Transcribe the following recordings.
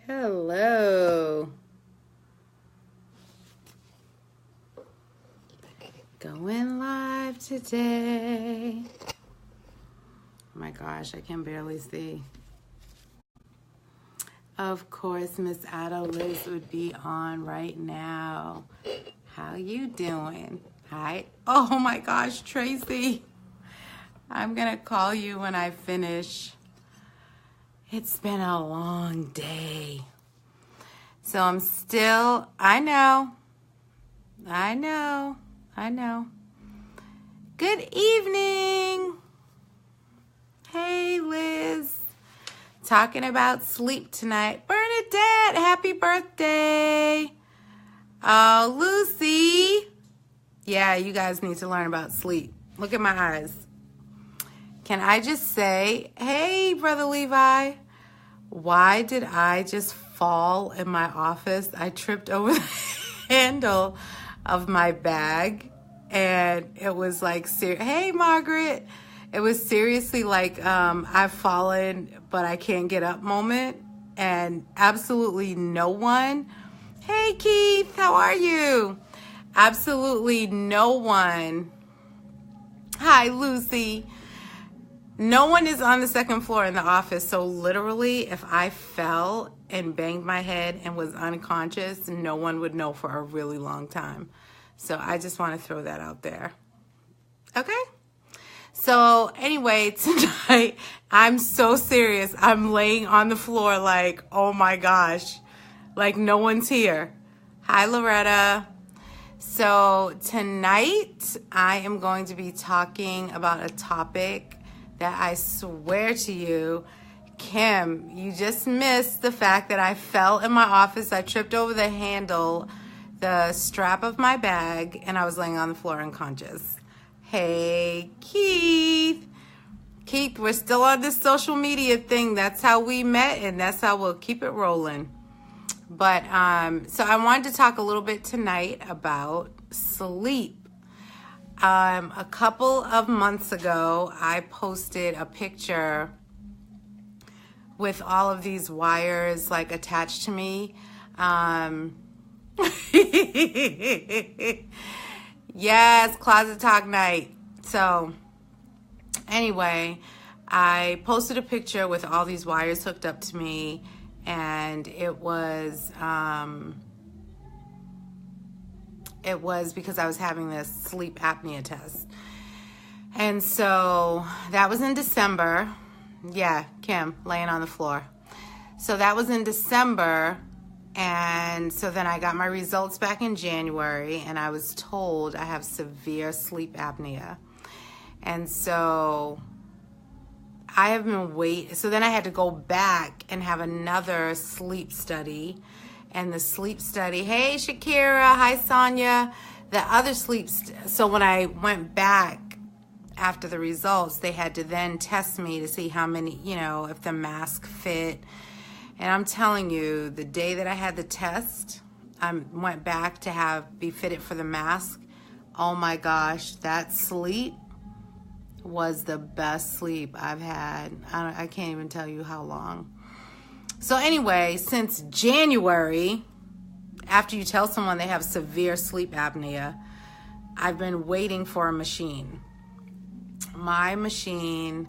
Hello. Going live today. Oh my gosh, I can barely see. Of course, Miss Otto Liz would be on right now. How you doing? Hi. Oh my gosh, Tracy. I'm gonna call you when I finish. It's been a long day. So I'm still, I know. Good evening. Hey, Liz. Talking about sleep tonight. Bernadette, happy birthday. Oh, Lucy. Yeah, you guys need to learn about sleep. Look at my eyes. Can I just say, hey, Brother Levi, why did I just fall in my office? I tripped over the handle of my bag, and it was like, hey, Margaret. It was seriously like I've fallen, but I can't get up moment, and absolutely no one. Hey, Keith, how are you? Absolutely no one. Hi, Lucy. No one is on the second floor in the office, so literally if I fell and banged my head and was unconscious, no one would know for a really long time. So I just want to throw that out there. Okay? So anyway, tonight, I'm so serious. I'm laying on the floor like, oh my gosh, like no one's here. Hi, Loretta. So tonight, I am going to be talking about a topic that I swear to you, Kim, you just missed the fact that I fell in my office. I tripped over the handle, the strap of my bag, and I was laying on the floor unconscious. Hey, Keith. Keith, we're still on this social media thing. That's how we met, and that's how we'll keep it rolling. But, so I wanted to talk a little bit tonight about sleep. A couple of months ago, I posted a picture with all of these wires like attached to me. Yes, closet talk night. So anyway, I posted a picture with all these wires hooked up to me, and it was because I was having this sleep apnea test. And so that was in December. Yeah, Kim, laying on the floor. So that was in December. And so then I got my results back in January, and I was told I have severe sleep apnea. And so I have been waiting. So then I had to go back and have another sleep study. And the sleep study, hey, Shakira, hi, Sonia. The other so when I went back after the results, they had to then test me to see how many, if the mask fit. And I'm telling you, the day that I had the test, I went back to be fitted for the mask. Oh my gosh, that sleep was the best sleep I've had. I can't even tell you how long. So anyway, since January, after you tell someone they have severe sleep apnea, I've been waiting for a machine. My machine,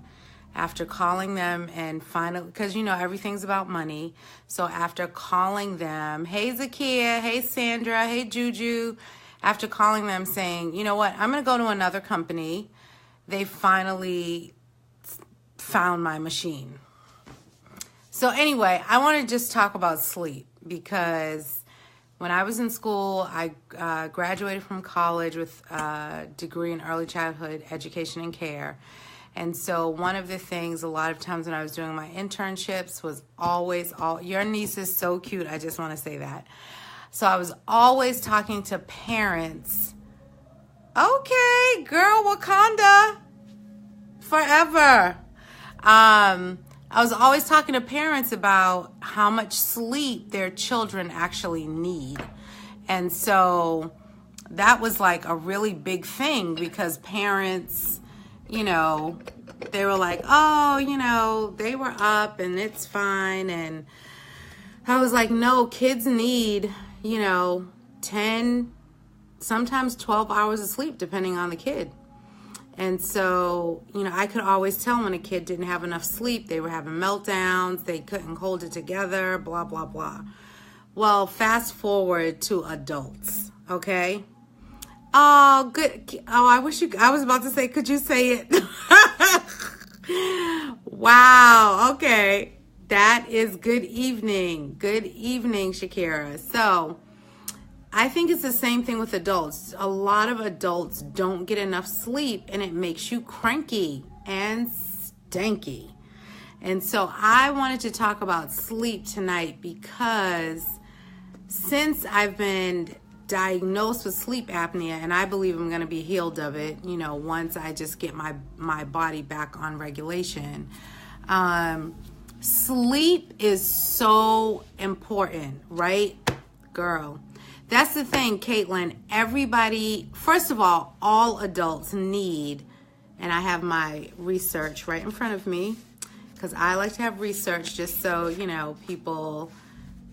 after calling them and finally, because everything's about money. So after calling them, hey Zakia, hey Sandra, hey Juju, after calling them saying, you know what, I'm going to go to another company, they finally found my machine. So anyway, I want to just talk about sleep because when I was in school, I graduated from college with a degree in early childhood education and care. And so one of the things a lot of times when I was doing my internships was always, your niece is so cute, I just want to say that. So I was always talking to parents. Okay, girl, Wakanda, forever. I was always talking to parents about how much sleep their children actually need. And so that was like a really big thing because parents, they were like, oh, they were up and it's fine. And I was like, no, kids need, 10, sometimes 12 hours of sleep, depending on the kid. And so, I could always tell when a kid didn't have enough sleep. They were having meltdowns. They couldn't hold it together, blah, blah, blah. Well, fast forward to adults, okay? Oh, good. Oh, I was about to say, could you say it? Wow, okay. That is good evening. Good evening, Shakira. So, I think it's the same thing with adults. A lot of adults don't get enough sleep, and it makes you cranky and stanky. And so I wanted to talk about sleep tonight because since I've been diagnosed with sleep apnea, and I believe I'm going to be healed of it, once I just get my body back on regulation. Sleep is so important, right? Girl. That's the thing, Caitlin. Everybody, first of all adults need, and I have my research right in front of me, because I like to have research just so, people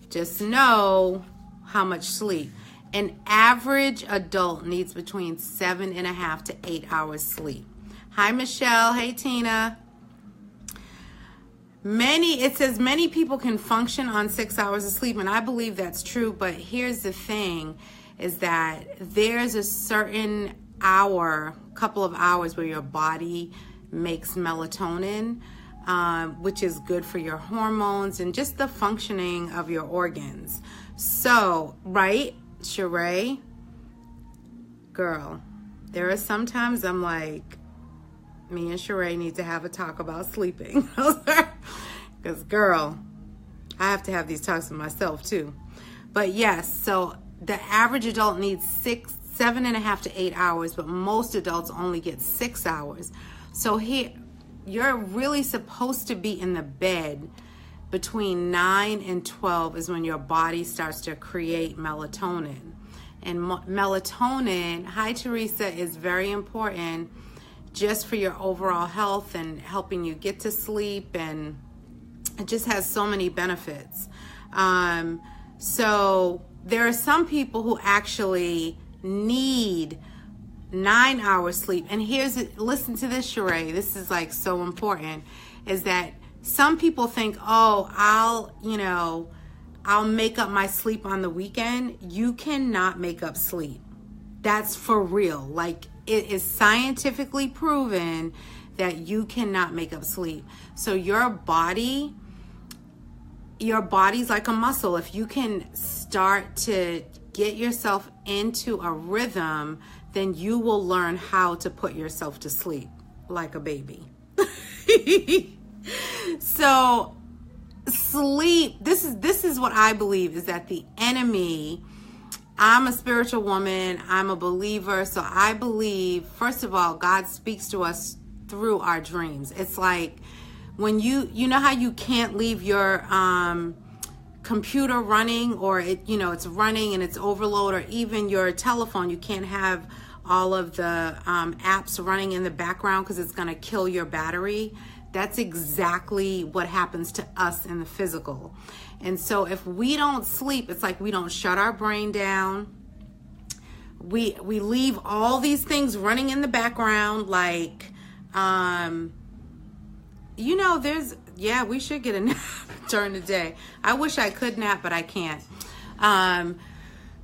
just know how much sleep. An average adult needs between 7.5 to 8 hours sleep. Hi, Michelle. Hey, Tina. It says many people can function on 6 hours of sleep, and I believe that's true, but here's the thing, is that there's a certain couple of hours where your body makes melatonin, which is good for your hormones and just the functioning of your organs. So, right, Sheree? Girl, there are sometimes I'm like, me and Sheree need to have a talk about sleeping. Because, girl, I have to have these talks with myself, too. But, yes, so the average adult needs 7.5 to 8 hours, but most adults only get 6 hours. So here, you're really supposed to be in the bed between 9 and 12 is when your body starts to create melatonin. And melatonin, hi, Teresa, is very important just for your overall health and helping you get to sleep, and it just has so many benefits. So there are some people who actually need 9 hours sleep. And listen to this, Sheree, this is like so important, is that some people think, oh, I'll make up my sleep on the weekend. You cannot make up sleep. That's for real. Like, it is scientifically proven that you cannot make up sleep. So your body's like a muscle. If you can start to get yourself into a rhythm, then you will learn how to put yourself to sleep like a baby. So sleep, this is what I believe, is that the enemy, I'm a spiritual woman, I'm a believer, so I believe, first of all, God speaks to us through our dreams. It's like when you know how you can't leave your computer running, or it's running and it's overload, or even your telephone, you can't have all of the apps running in the background because it's going to kill your battery. That's exactly what happens to us in the physical. And so if we don't sleep, it's like we don't shut our brain down. We leave all these things running in the background, like we should get a nap during the day. I wish I could nap, but I can't.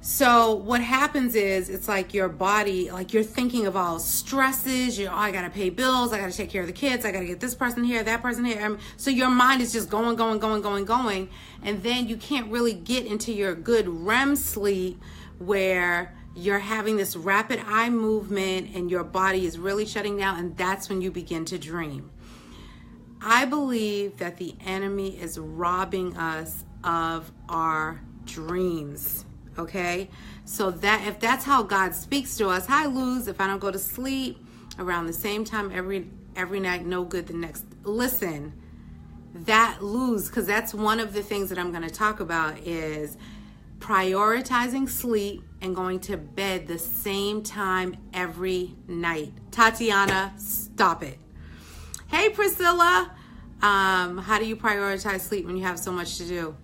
So what happens is, it's like your body, like you're thinking of all stresses. I got to pay bills. I got to take care of the kids. I got to get this person here, that person here. So your mind is just going. And then you can't really get into your good REM sleep, where you're having this rapid eye movement and your body is really shutting down. And that's when you begin to dream. I believe that the enemy is robbing us of our dreams. Okay, so that if that's how God speaks to us, hi Luz, if I don't go to sleep around the same time every night, no good the next. Listen, that Luz, because that's one of the things that I'm going to talk about, is prioritizing sleep and going to bed the same time every night. Tatiana, stop it. Hey Priscilla, how do you prioritize sleep when you have so much to do?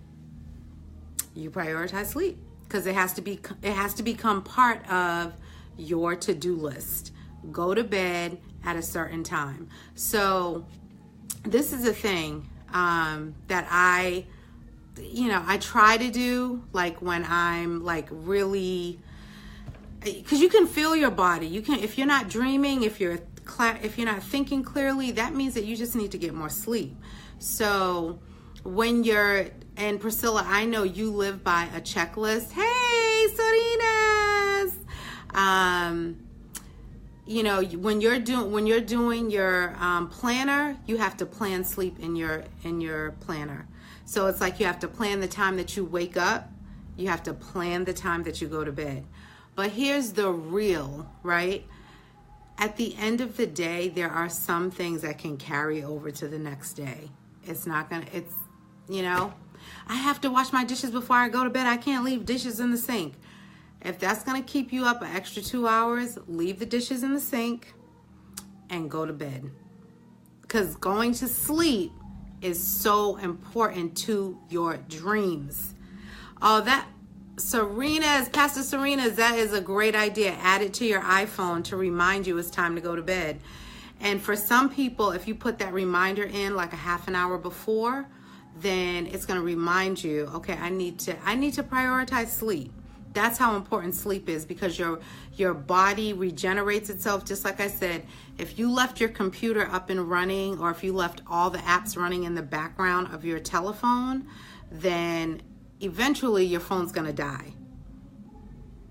you prioritize sleep, because it has to become part of your to-do list. Go to bed at a certain time. So this is a thing that I try to do, like when I'm like really, because you can feel your body. You can, if you're not dreaming, if you're not thinking clearly, that means that you just need to get more sleep. So when you're, and Priscilla, I know you live by a checklist. Hey, Sorinas. When you're doing your planner, you have to plan sleep in your planner. So it's like you have to plan the time that you wake up. You have to plan the time that you go to bed. But here's the real, right? At the end of the day, there are some things that can carry over to the next day. I have to wash my dishes before I go to bed. I can't leave dishes in the sink. If that's going to keep you up an extra 2 hours, leave the dishes in the sink and go to bed. Because going to sleep is so important to your dreams. Oh, Pastor Serena's, that is a great idea. Add it to your iPhone to remind you it's time to go to bed. And for some people, if you put that reminder in like a half an hour before, then it's going to remind you, okay, I need to prioritize sleep. That's how important sleep is, because your body regenerates itself. Just like I said, if you left your computer up and running, or if you left all the apps running in the background of your telephone, then eventually your phone's going to die.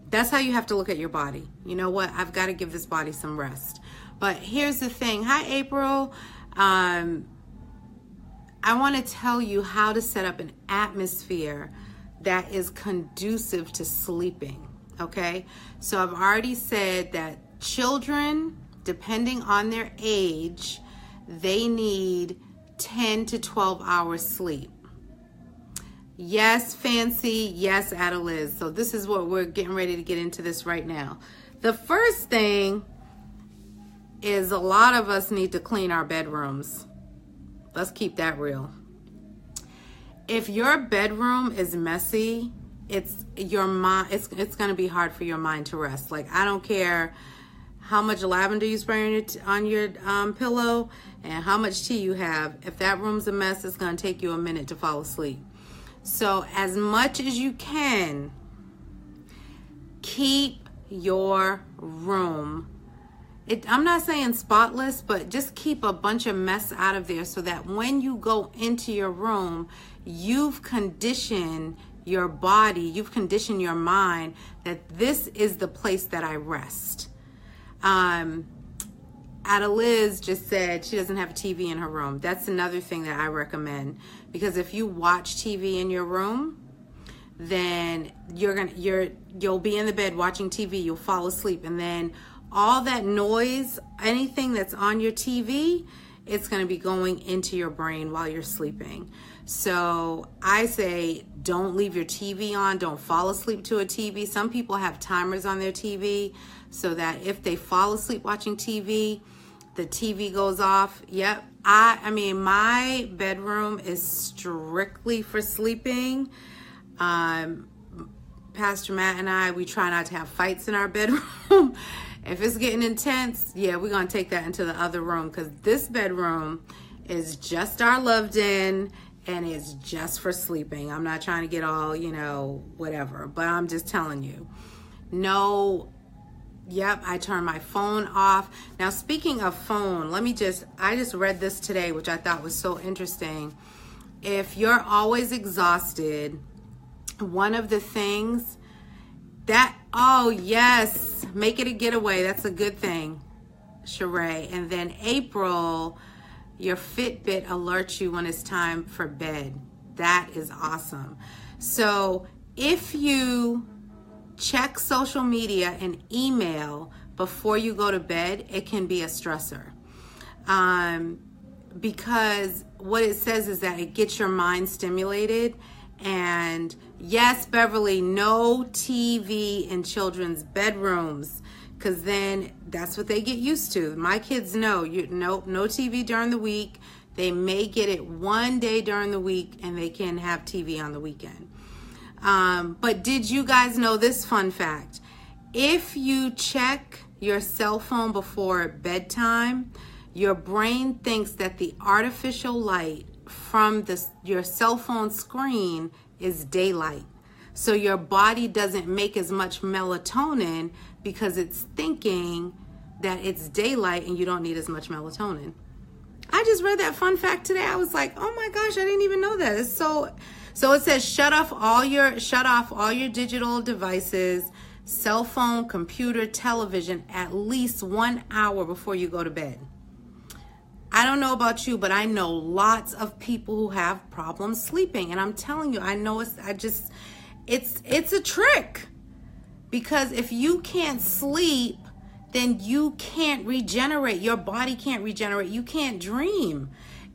That's how you have to look at your body. You know what? I've got to give this body some rest. But here's the thing. Hi, April. I want to tell you how to set up an atmosphere that is conducive to sleeping, okay? So I've already said that children, depending on their age, they need 10 to 12 hours sleep. Yes, Fancy. Yes, Adeliz. So this is what we're getting ready to get into this right now. The first thing is a lot of us need to clean our bedrooms. Let's keep that real. If your bedroom is messy, it's going to be hard for your mind to rest. Like, I don't care how much lavender you spray on your pillow and how much tea you have. If that room's a mess, it's going to take you a minute to fall asleep. So as much as you can, keep your room, I'm not saying spotless, but just keep a bunch of mess out of there, so that when you go into your room, you've conditioned your body, you've conditioned your mind that this is the place that I rest. Adeliz just said she doesn't have a TV in her room. That's another thing that I recommend, because if you watch TV in your room, then you'll be in the bed watching TV, you'll fall asleep, and then all that noise, anything that's on your TV, it's going to be going into your brain while you're sleeping. So I say, don't leave your TV on. Don't fall asleep to a TV. Some people have timers on their TV so that if they fall asleep watching TV, the TV goes off. Yep. I mean, my bedroom is strictly for sleeping. Pastor Matt and I, we try not to have fights in our bedroom. If it's getting intense, yeah, we're going to take that into the other room, because this bedroom is just our loved in, and it's just for sleeping. I'm not trying to get all, whatever, but I'm just telling you. No, yep, I turn my phone off. Now, speaking of phone, I just read this today, which I thought was so interesting. If you're always exhausted, one of the things oh yes, make it a getaway. That's a good thing, Sheree. And then April, your Fitbit alerts you when it's time for bed. That is awesome. So if you check social media and email before you go to bed, it can be a stressor. Because what it says is that it gets your mind stimulated. And yes, Beverly, no TV in children's bedrooms, because then that's what they get used to. My kids know, no TV during the week. They may get it one day during the week, and they can have TV on the weekend. But did you guys know this fun fact? If you check your cell phone before bedtime, your brain thinks that the artificial light from your cell phone screen is daylight. So your body doesn't make as much melatonin because it's thinking that it's daylight and you don't need as much melatonin. I just read that fun fact today. I was like, oh my gosh, I didn't even know that. It's so it says shut off all your digital devices, cell phone, computer, television, at least 1 hour before you go to bed. I don't know about you, but I know lots of people who have problems sleeping. And I'm telling you, I know it's a trick. Because if you can't sleep, then you can't regenerate. Your body can't regenerate. You can't dream.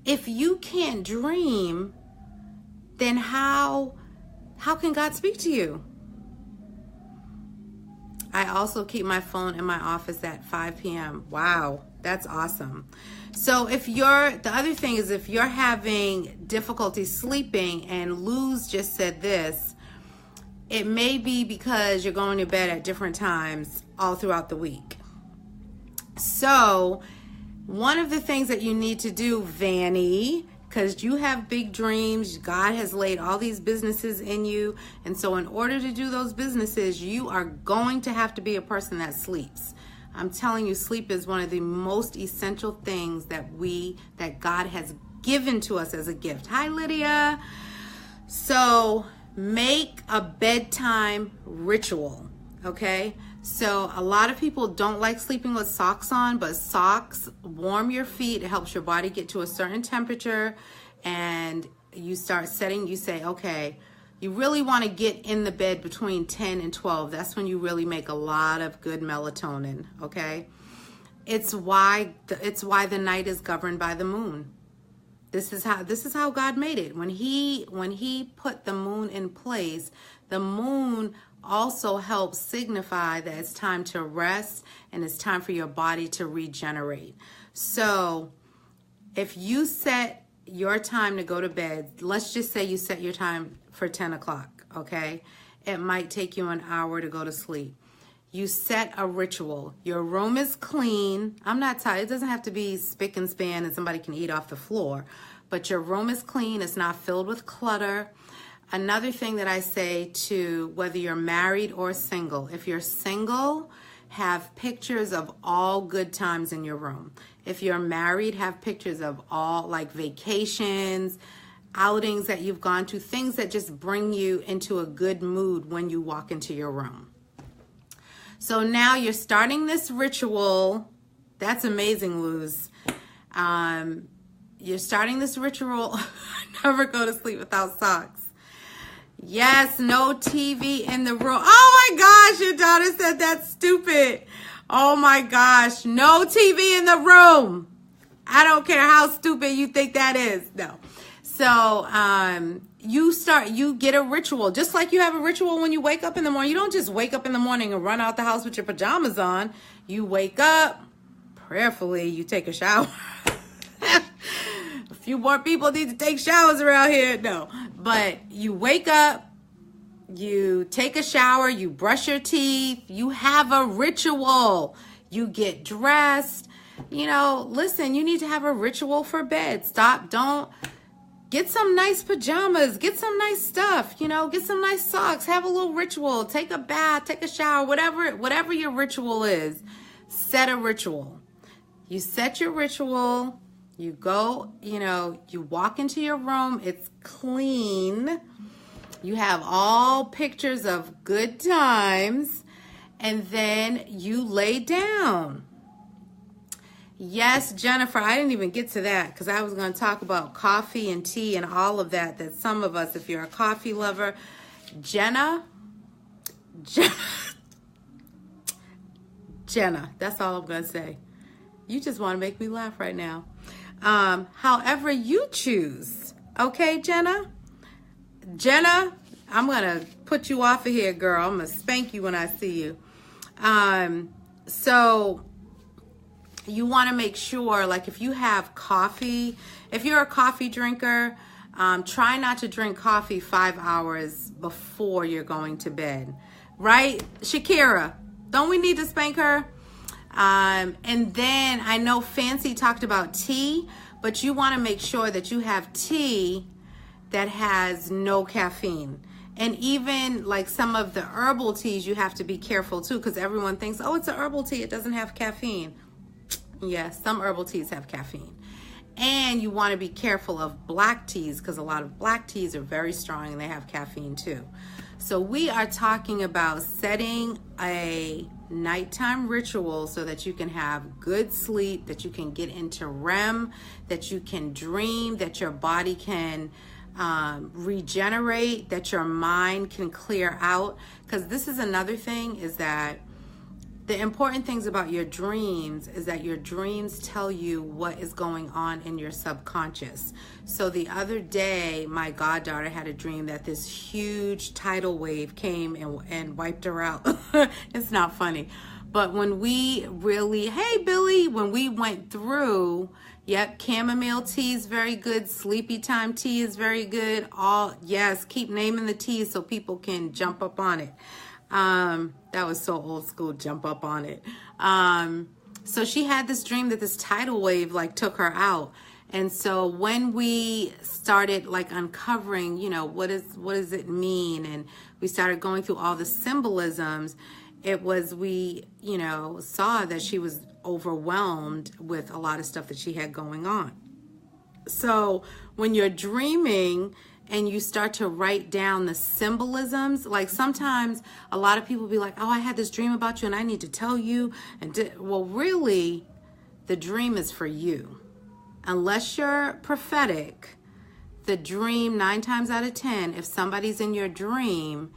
If you can't dream, then how can God speak to you? I also keep my phone in my office at 5 p.m. Wow, that's awesome. So the other thing is, if you're having difficulty sleeping, and Luz just said this, it may be because you're going to bed at different times all throughout the week. So one of the things that you need to do, Vanny, because you have big dreams, God has laid all these businesses in you. And so in order to do those businesses, you are going to have to be a person that sleeps. I'm telling you, sleep is one of the most essential things that God has given to us as a gift. Hi, Lydia. So make a bedtime ritual, okay? So a lot of people don't like sleeping with socks on, but socks warm your feet. It helps your body get to a certain temperature, and you say, okay, you really want to get in the bed between 10 and 12. That's when you really make a lot of good melatonin, okay? It's why the night is governed by the moon. This is how God made it. When he put the moon in place, the moon also helps signify that it's time to rest and it's time for your body to regenerate. So if you set your time to go to bed, let's just say you set your time for 10 o'clock, okay? It might take you an hour to go to sleep. You set a ritual. Your room is clean. I'm not tired. It doesn't have to be spick and span and somebody can eat off the floor. But your room is clean. It's not filled with clutter. Another thing that I say to whether you're married or single, if you're single, have pictures of all good times in your room. If you're married, have pictures of all like vacations, outings that you've gone to, things that just bring you into a good mood when you walk into your room. So now you're starting this ritual. That's amazing, Luz. You're starting this ritual. Never go to sleep without socks. Yes, no TV in the room. Oh my gosh, your daughter said that's stupid. Oh my gosh, no TV in the room. I don't care how stupid you think that is. No. So you get a ritual, just like you have a ritual when you wake up in the morning. You don't just wake up in the morning and run out the house with your pajamas on. You wake up, prayerfully, you take a shower. A few more people need to take showers around here. No, but you wake up, you take a shower, you brush your teeth, you have a ritual, you get dressed. Listen, you need to have a ritual for bed. Get some nice pajamas, get some nice stuff, get some nice socks, have a little ritual, take a bath, take a shower, whatever your ritual is, set a ritual. You set your ritual, you go, you walk into your room, it's clean, you have all pictures of good times, and then you lay down. Yes, Jennifer, I didn't even get to that because I was going to talk about coffee and tea and all of that some of us, if you're a coffee lover, Jenna, that's all I'm going to say. You just want to make me laugh right now. However you choose. Okay, Jenna, I'm going to put you off of here, girl. I'm going to spank you when I see you. So you want to make sure, like if you have coffee, if you're a coffee drinker, Try not to drink coffee 5 hours before you're going to bed. Right? Shakira, don't we need to spank her? And then I know Fancy talked about tea, but you want to make sure that you have tea that has no caffeine. And even like some of the herbal teas, you have to be careful too, because everyone thinks, oh, it's an herbal tea, it doesn't have caffeine. Yes, some herbal teas have caffeine. And you want to be careful of black teas, because a lot of black teas are very strong and they have caffeine too. So we are talking about setting a nighttime ritual so that you can have good sleep, that you can get into REM, that you can dream, that your body can regenerate, that your mind can clear out. Because this is another thing, is that the important things about your dreams is that your dreams tell you what is going on in your subconscious. So the other day, my goddaughter had a dream that this huge tidal wave came and wiped her out. It's not funny. But when we really, hey Billy, when we went through, yep, chamomile tea is very good. Sleepy time tea is very good. Yes, keep naming the teas so people can jump up on it. That was so old school, jump up on it. So she had this dream that this tidal wave like took her out. And so when we started like uncovering, you know, what does it mean? And we started going through all the symbolisms, we, you know, saw that she was overwhelmed with a lot of stuff that she had going on. So when you're dreaming and you start to write down the symbolisms, like sometimes a lot of people be like, oh, I had this dream about you and I need to tell you. Well, really, the dream is for you. Unless you're prophetic, the dream 9 times out of 10, if somebody's in your dream,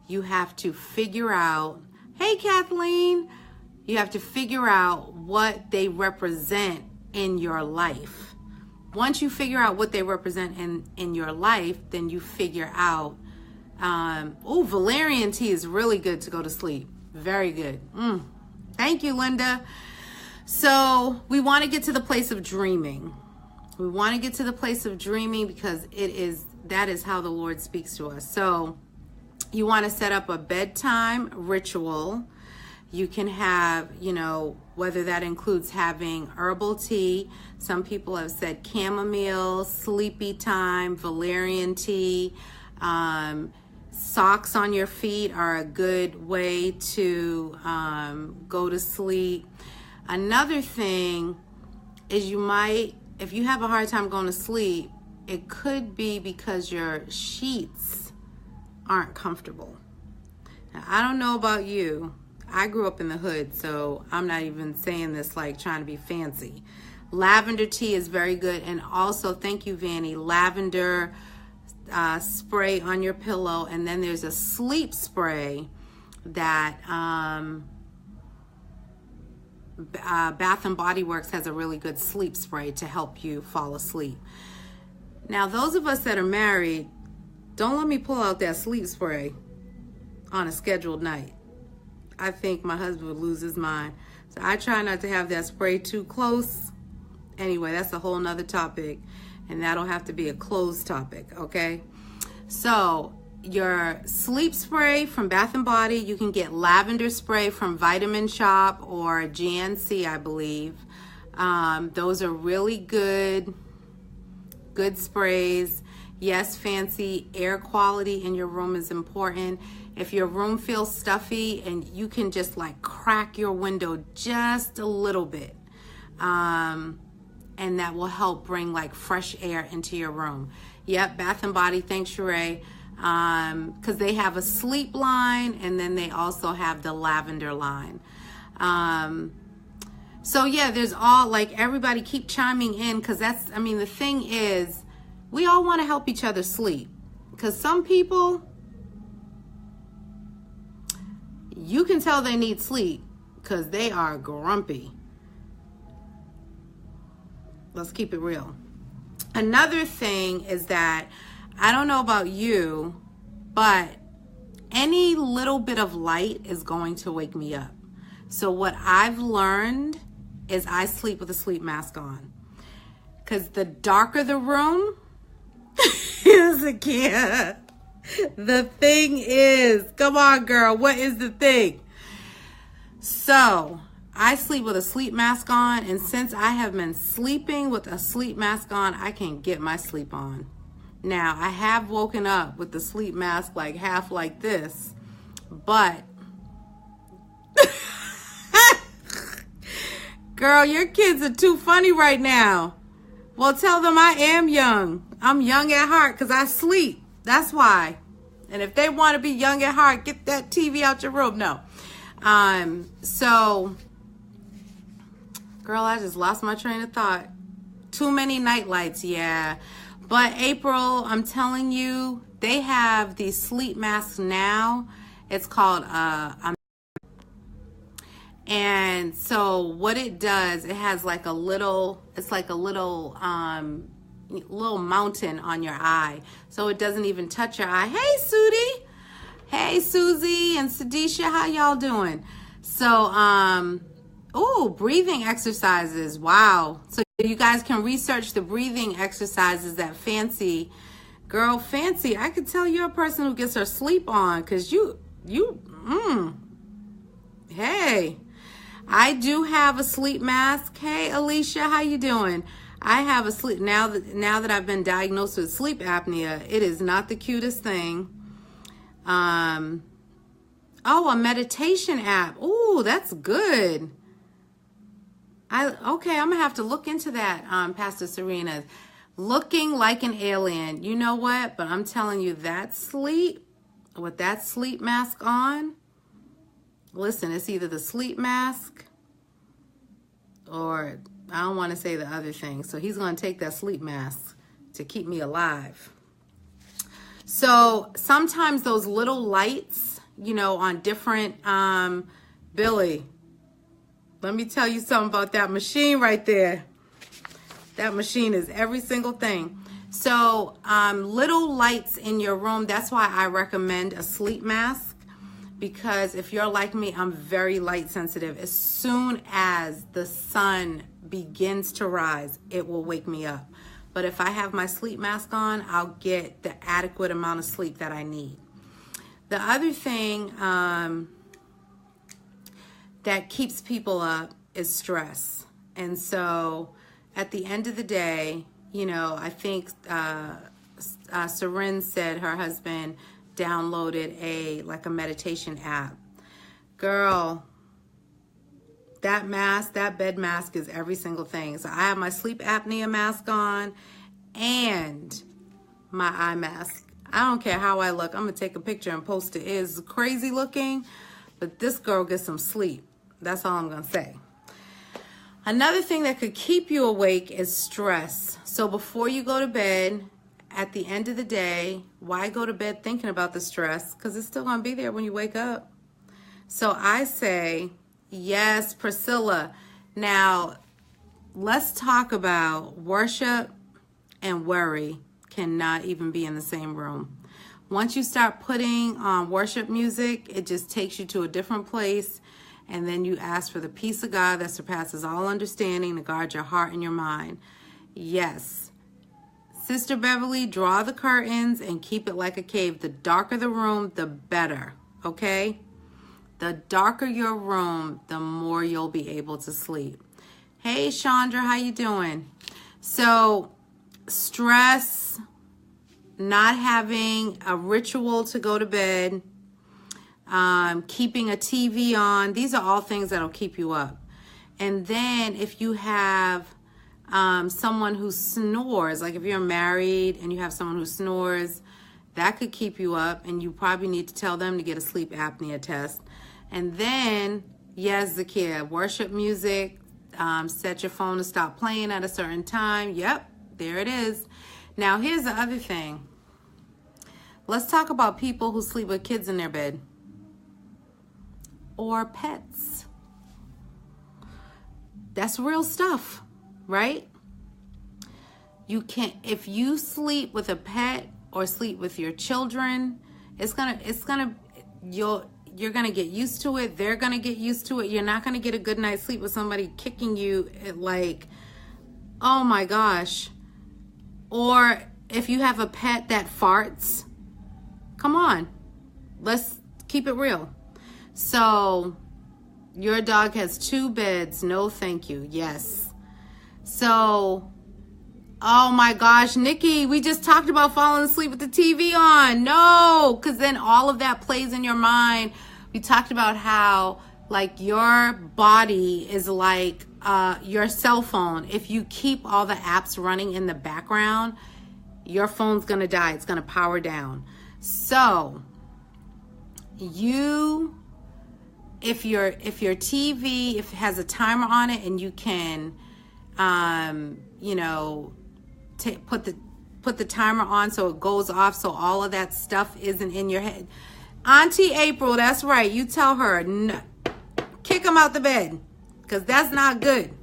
you have to figure out, hey, Kathleen, you have to figure out what they represent in your life. Once you figure out what they represent in your life, then you figure out, valerian tea is really good to go to sleep. Very good. Thank you, Linda. So we want to get to the place of dreaming. We want to get to the place of dreaming because that is how the Lord speaks to us. So you want to set up a bedtime ritual. You can have, you know, whether that includes having herbal tea. Some people have said chamomile, sleepy time, valerian tea. Socks on your feet are a good way to go to sleep. Another thing is if you have a hard time going to sleep, it could be because your sheets aren't comfortable. Now, I don't know about you. I grew up in the hood, so I'm not even saying this like trying to be fancy. Lavender tea is very good. And also, thank you, Vanny, lavender spray on your pillow. And then there's a sleep spray that Bath and Body Works has a really good sleep spray to help you fall asleep. Now, those of us that are married, don't let me pull out that sleep spray on a scheduled night. I think my husband would lose his mind. So I try not to have that spray too close. Anyway, that's a whole nother topic, and that'll have to be a closed topic, okay? So your sleep spray from Bath and Body, you can get lavender spray from Vitamin Shop or GNC, I believe. Those are really good sprays. Yes, Fancy, air quality in your room is important. If your room feels stuffy, and you can just like crack your window just a little bit, and that will help bring like fresh air into your room. Yep, Bath and Body, thanks Sheree, because they have a sleep line, and then they also have the lavender line. So yeah, there's all, like, everybody keep chiming in, because that's, I mean, the thing is, we all want to help each other sleep, because some people, you can tell they need sleep because they are grumpy. Let's keep it real. Another thing is that, I don't know about you, but any little bit of light is going to wake me up. So what I've learned is I sleep with a sleep mask on. Because the darker the room, Zakia. The thing is, come on, girl. What is the thing? So, I sleep with a sleep mask on, and since I have been sleeping with a sleep mask on, I can get my sleep on. Now, I have woken up with the sleep mask like half like this, but girl, your kids are too funny right now. Well, tell them I am young. I'm young at heart because I sleep. That's why. And if they want to be young at heart, get that TV out your room. No. So, girl, I just lost my train of thought. Too many night lights, yeah. But April, I'm telling you, they have these sleep masks now. It's called and so what it does, it has like a little, it's like a little mountain on your eye, so it doesn't even touch your eye. Hey, Sudie. Hey, Susie and Sadisha, how y'all doing? So, breathing exercises. Wow. So you guys can research the breathing exercises that Fancy, I could tell you're a person who gets her sleep on, because hey, I do have a sleep mask. Hey, Alicia, how you doing? I have a sleep, now that I've been diagnosed with sleep apnea, it is not the cutest thing. A meditation app. Ooh, that's good. Okay, I'm gonna have to look into that, Pastor Serena. Looking like an alien. You know what? But I'm telling you, that sleep, with that sleep mask on, listen, it's either the sleep mask or I don't want to say the other thing. So he's going to take that sleep mask to keep me alive. So sometimes those little lights, on different, Billy, let me tell you something about that machine right there. That machine is every single thing. So little lights in your room, that's why I recommend a sleep mask. Because if you're like me, I'm very light sensitive. As soon as the sun begins to rise, it will wake me up. But if I have my sleep mask on, I'll get the adequate amount of sleep that I need. The other thing that keeps people up is stress. And so at the end of the day, I think Seren said her husband downloaded a meditation app. Girl, that bed mask is every single thing. So I have my sleep apnea mask on and my eye mask. I don't care how I look. I'm gonna take a picture and post it. It is crazy looking, but this girl gets some sleep. That's all I'm gonna say. Another thing that could keep you awake is stress. So before you go to bed, at the end of the day, why go to bed thinking about the stress? Because it's still going to be there when you wake up. So I say, yes, Priscilla. Now, let's talk about worship and worry cannot even be in the same room. Once you start putting on worship music, it just takes you to a different place. And then you ask for the peace of God that surpasses all understanding to guard your heart and your mind. Yes. Sister Beverly, draw the curtains and keep it like a cave. The darker the room, the better, okay? The darker your room, the more you'll be able to sleep. Hey, Chandra, how you doing? So, stress, not having a ritual to go to bed, keeping a TV on, these are all things that'll keep you up. And then if you have someone who snores, like if you're married and you have someone who snores, that could keep you up, and you probably need to tell them to get a sleep apnea test. And then, yes, Zakia, worship music, set your phone to stop playing at a certain time. Yep, there it is. Now, here's the other thing. Let's talk about people who sleep with kids in their bed or pets. That's real stuff. Right? You can't, if you sleep with a pet or sleep with your children, you're gonna get used to it. They're gonna get used to it. You're not gonna get a good night's sleep with somebody kicking you like, oh my gosh. Or if you have a pet that farts, come on, let's keep it real. So your dog has 2 beds. No, thank you. Yes. So, oh my gosh, Nikki, we just talked about falling asleep with the TV on. No, because then all of that plays in your mind. We talked about how like your body is like your cell phone. If you keep all the apps running in the background, your phone's going to die. It's going to power down. So if your TV, if it has a timer on it and you can, you know, put the timer on so it goes off so all of that stuff isn't in your head. Auntie April, that's right. You tell her, no, kick them out the bed, because that's not good.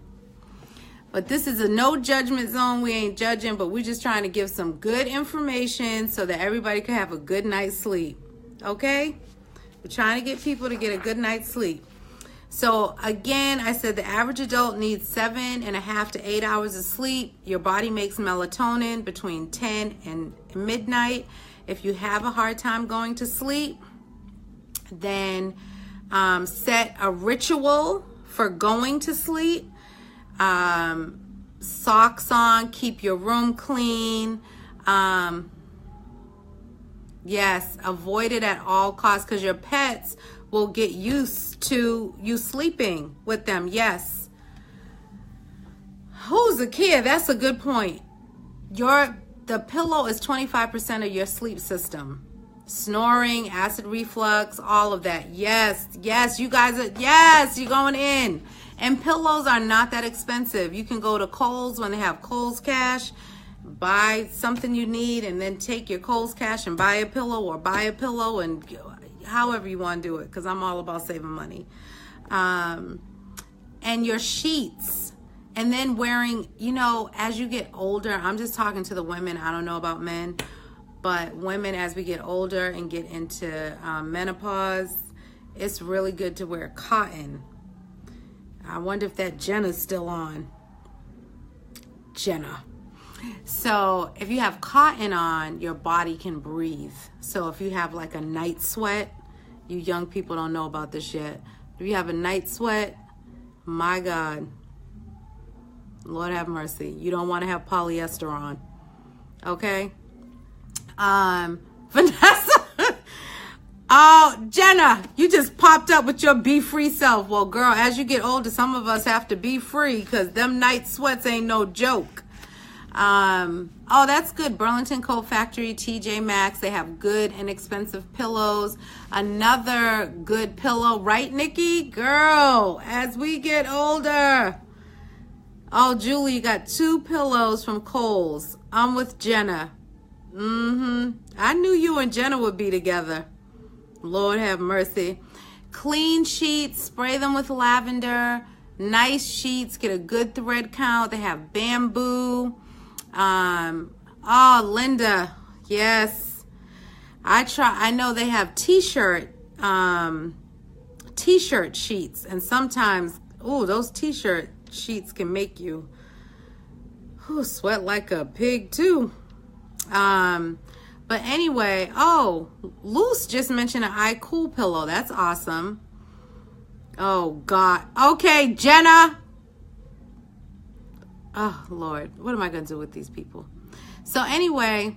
But this is a no judgment zone. We ain't judging, but we're just trying to give some good information so that everybody can have a good night's sleep. Okay? We're trying to get people to get a good night's sleep. So again, I said the average adult needs 7.5 to 8 hours of sleep. Your body makes melatonin between 10 and midnight. If you have a hard time going to sleep, then set a ritual for going to sleep. Socks on, keep your room clean. Yes, avoid it at all costs, because your pets will get used to you sleeping with them. Yes. Who's a kid? That's a good point. The pillow is 25% of your sleep system. Snoring, acid reflux, all of that. Yes, you guys are, yes, you're going in. And pillows are not that expensive. You can go to Kohl's when they have Kohl's Cash, buy something you need, and then take your Kohl's Cash and buy a pillow, or buy a pillow, and however you want to do it, because I'm all about saving money. And your sheets. And then wearing, you know, as you get older, I'm just talking to the women. I don't know about men, but women, as we get older and get into menopause, it's really good to wear cotton. I wonder if that Jenna's still on. Jenna. So if you have cotton on, your body can breathe. So if you have like a night sweat, you young people don't know about this yet. If you have a night sweat, my God, Lord have mercy. You don't want to have polyester on. Okay? Vanessa. Oh, Jenna, you just popped up with your be free self. Well, girl, as you get older, some of us have to be free, because them night sweats ain't no joke. Oh, that's good. Burlington Coat Factory, TJ Maxx, they have good and expensive pillows. Another good pillow, right, Nikki? Girl, as we get older. Oh, Julie, you got 2 pillows from Kohl's. I'm with Jenna. I knew you and Jenna would be together. Lord have mercy. Clean sheets, spray them with lavender. Nice sheets, get a good thread count. They have bamboo. Oh, Linda, yes. I know they have t-shirt sheets, and sometimes, oh, those t-shirt sheets can make you sweat like a pig too. But anyway, oh, Luce just mentioned an iCool pillow. That's awesome. Oh God. Okay, Jenna. Oh Lord, what am I gonna do with these people? So anyway,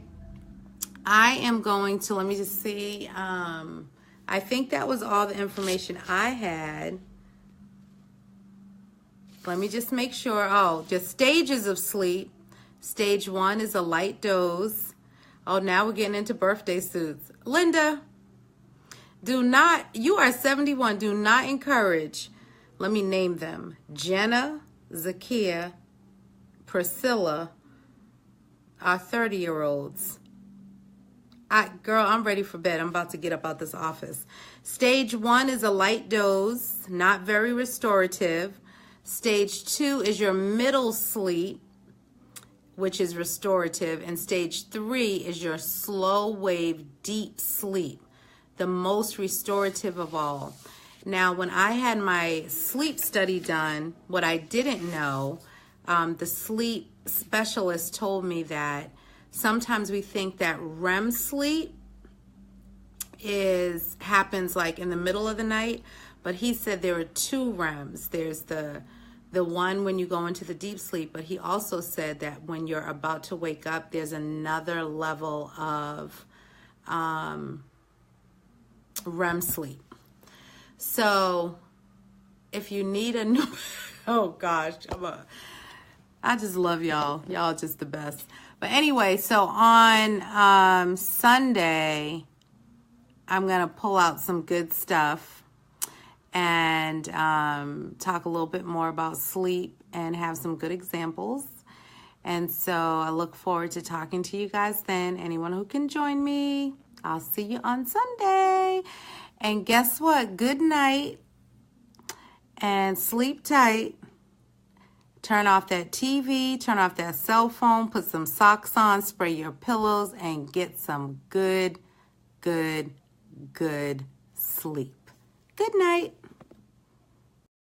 I am going to, let me just see. I think that was all the information I had. Let me just make sure. Oh, just stages of sleep. Stage 1 is a light doze. Oh, now we're getting into birthday suits. Linda, you are 71. Do not encourage, let me name them. Jenna, Zakia, Priscilla are 30-year-olds. Girl, I'm ready for bed. I'm about to get up out this office. Stage 1 is a light doze, not very restorative. Stage 2 is your middle sleep, which is restorative. And stage 3 is your slow wave deep sleep, the most restorative of all. Now, when I had my sleep study done, what I didn't know, the sleep specialist told me that sometimes we think that REM sleep happens like in the middle of the night, but he said there are two REMs. There's the one when you go into the deep sleep, but he also said that when you're about to wake up, there's another level of REM sleep. So if you need a new, oh gosh, I just love y'all. Y'all just the best. But anyway, so on Sunday, I'm going to pull out some good stuff and talk a little bit more about sleep and have some good examples. And so I look forward to talking to you guys then. Anyone who can join me, I'll see you on Sunday. And guess what? Good night and sleep tight. Turn off that TV, turn off that cell phone, put some socks on, spray your pillows, and get some good sleep. Good night.